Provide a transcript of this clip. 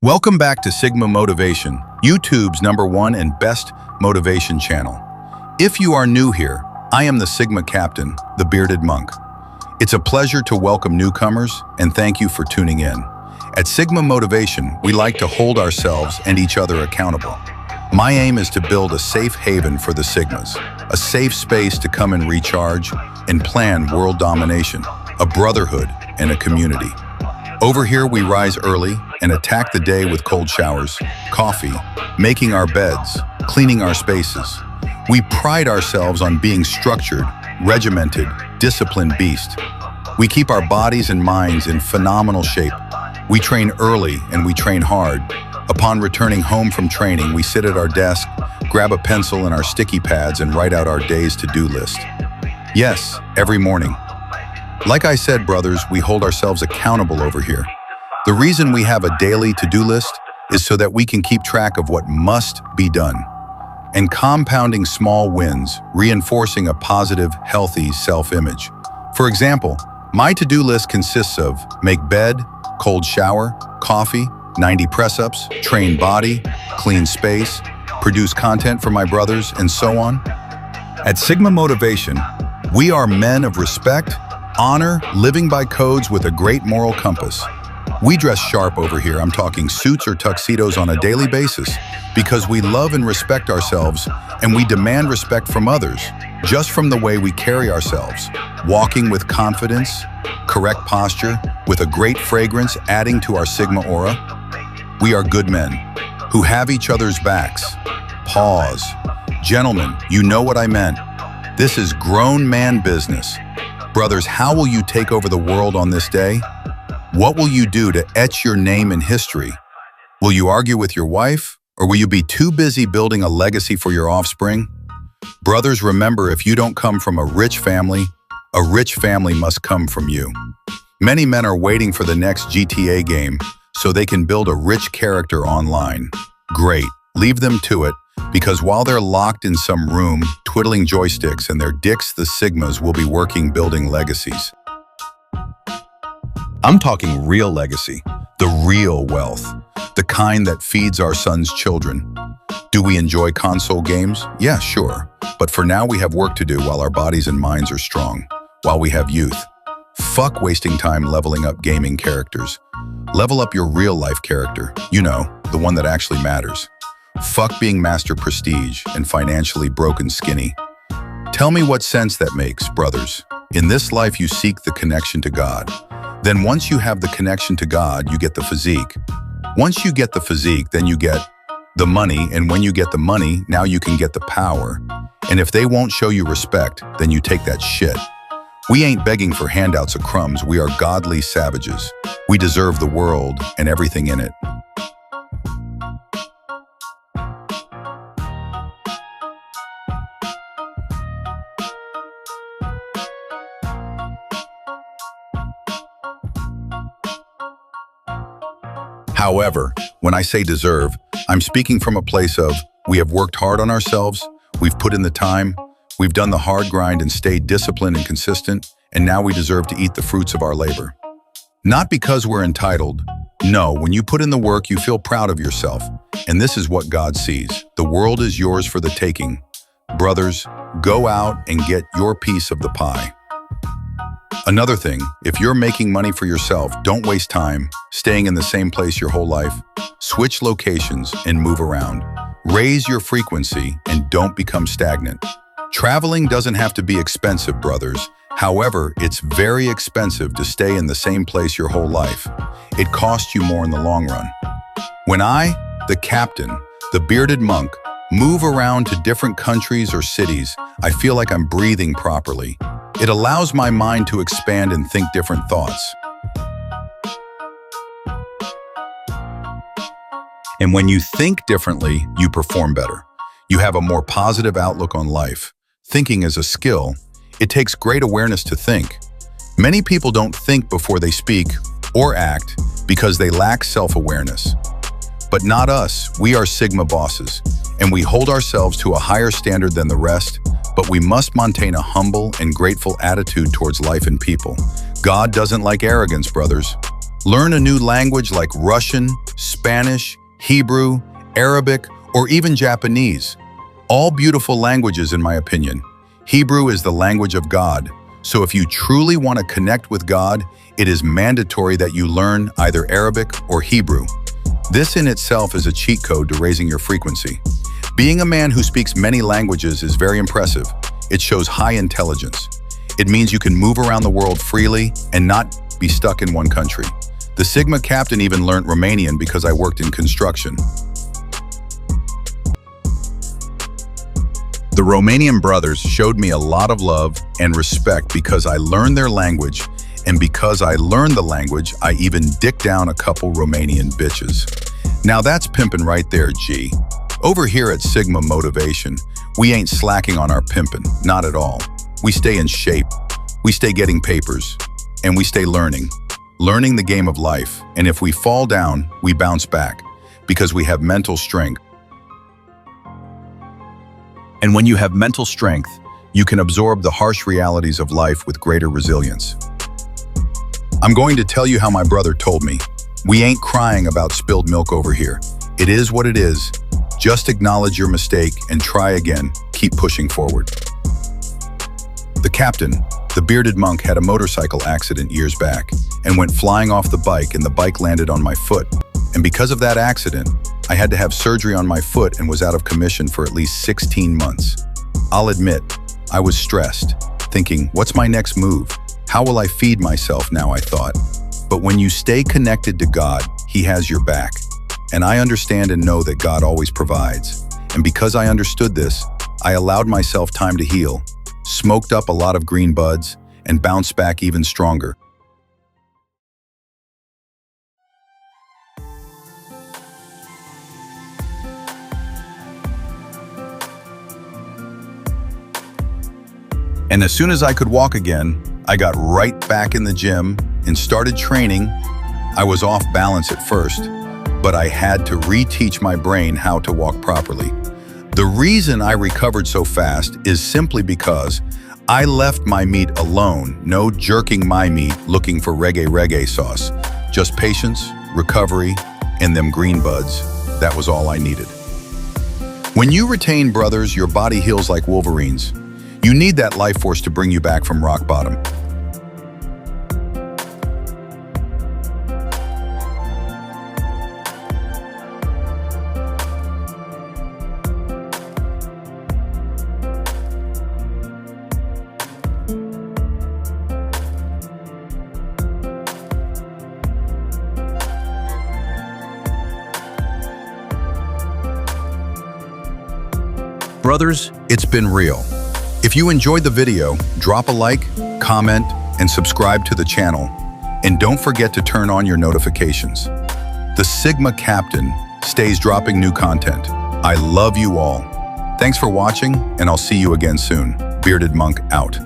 Welcome back to Sigma Motivation, YouTube's #1 and best motivation channel. If you are new here, I am the Sigma Captain, the Bearded Monk. It's a pleasure to welcome newcomers and thank you for tuning in. At Sigma Motivation, we like to hold ourselves and each other accountable. My aim is to build a safe haven for the Sigmas, a safe space to come and recharge and plan world domination, a brotherhood and a community. Over here, we rise early and attack the day with cold showers, coffee, making our beds, cleaning our spaces. We pride ourselves on being structured, regimented, disciplined beast. We keep our bodies and minds in phenomenal shape. We train early and we train hard. Upon returning home from training, we sit at our desk, grab a pencil and our sticky pads and write out our day's to-do list. Yes, every morning. Like I said, brothers, we hold ourselves accountable over here. The reason we have a daily to-do list is so that we can keep track of what must be done. And compounding small wins, reinforcing a positive, healthy self-image. For example, my to-do list consists of make bed, cold shower, coffee, 90 press-ups, train body, clean space, produce content for my brothers, and so on. At Sigma Motivation, we are men of respect, honor, living by codes with a great moral compass. We dress sharp over here. I'm talking suits or tuxedos on a daily basis because we love and respect ourselves and we demand respect from others just from the way we carry ourselves. Walking with confidence, correct posture, with a great fragrance adding to our Sigma aura. We are good men who have each other's backs. Pause. Gentlemen, you know what I meant. This is grown man business. Brothers, how will you take over the world on this day? What will you do to etch your name in history? Will you argue with your wife, or will you be too busy building a legacy for your offspring? Brothers, remember, if you don't come from a rich family must come from you. Many men are waiting for the next GTA game so they can build a rich character online. Great, leave them to it, because while they're locked in some room, twiddling joysticks and their dicks, the Sigmas will be working building legacies. I'm talking real legacy, the real wealth, the kind that feeds our sons' children. Do we enjoy console games? Yeah, sure. But for now, we have work to do while our bodies and minds are strong, while we have youth. Fuck wasting time leveling up gaming characters. Level up your real life character, you know, the one that actually matters. Fuck being master prestige and financially broken skinny. Tell me what sense that makes, brothers. In this life, you seek the connection to God. Then once you have the connection to God, you get the physique. Once you get the physique, then you get the money. And when you get the money, now you can get the power. And if they won't show you respect, then you take that shit. We ain't begging for handouts or crumbs. We are godly savages. We deserve the world and everything in it. However, when I say deserve, I'm speaking from a place of we have worked hard on ourselves, we've put in the time, we've done the hard grind and stayed disciplined and consistent, and now we deserve to eat the fruits of our labor. Not because we're entitled. No, when you put in the work, you feel proud of yourself. And this is what God sees. The world is yours for the taking. Brothers, go out and get your piece of the pie. Another thing, if you're making money for yourself, don't waste time staying in the same place your whole life. Switch locations and move around. Raise your frequency and don't become stagnant. Traveling doesn't have to be expensive, brothers. However, it's very expensive to stay in the same place your whole life. It costs you more in the long run. When I, the captain, the bearded monk, move around to different countries or cities, I feel like I'm breathing properly. It allows my mind to expand and think different thoughts. And when you think differently, you perform better. You have a more positive outlook on life. Thinking is a skill. It takes great awareness to think. Many people don't think before they speak or act because they lack self-awareness. But not us. We are Sigma bosses, and we hold ourselves to a higher standard than the rest, but we must maintain a humble and grateful attitude towards life and people. God doesn't like arrogance, brothers. Learn a new language like Russian, Spanish, Hebrew, Arabic, or even Japanese. All beautiful languages, in my opinion. Hebrew is the language of God, so if you truly want to connect with God, it is mandatory that you learn either Arabic or Hebrew. This in itself is a cheat code to raising your frequency. Being a man who speaks many languages is very impressive. It shows high intelligence. It means you can move around the world freely and not be stuck in one country. The Sigma captain even learned Romanian because I worked in construction. The Romanian brothers showed me a lot of love and respect because I learned their language, and because I learned the language, I even dicked down a couple Romanian bitches. Now that's pimpin' right there, G. Over here at Sigma Motivation, we ain't slacking on our pimpin', not at all. We stay in shape, we stay getting papers, and we stay learning the game of life. And if we fall down, we bounce back because we have mental strength. And when you have mental strength, you can absorb the harsh realities of life with greater resilience. I'm going to tell you how my brother told me. We ain't crying about spilled milk over here. It is what it is. Just acknowledge your mistake and try again. Keep pushing forward. The captain, the bearded monk, had a motorcycle accident years back and went flying off the bike, and the bike landed on my foot. And because of that accident, I had to have surgery on my foot and was out of commission for at least 16 months. I'll admit, I was stressed, thinking, what's my next move? How will I feed myself now, I thought. But when you stay connected to God, He has your back. And I understand and know that God always provides. And because I understood this, I allowed myself time to heal, smoked up a lot of green buds, and bounced back even stronger. And as soon as I could walk again, I got right back in the gym and started training. I was off balance at first, but I had to reteach my brain how to walk properly. The reason I recovered so fast is simply because I left my meat alone, no jerking my meat looking for reggae sauce. Just patience, recovery, and them green buds. That was all I needed. When you retain brothers, your body heals like Wolverine's. You need that life force to bring you back from rock bottom. Brothers, it's been real. If you enjoyed the video, drop a like, comment, and subscribe to the channel. And don't forget to turn on your notifications. The Sigma Captain stays dropping new content. I love you all. Thanks for watching, and I'll see you again soon. Bearded Monk out.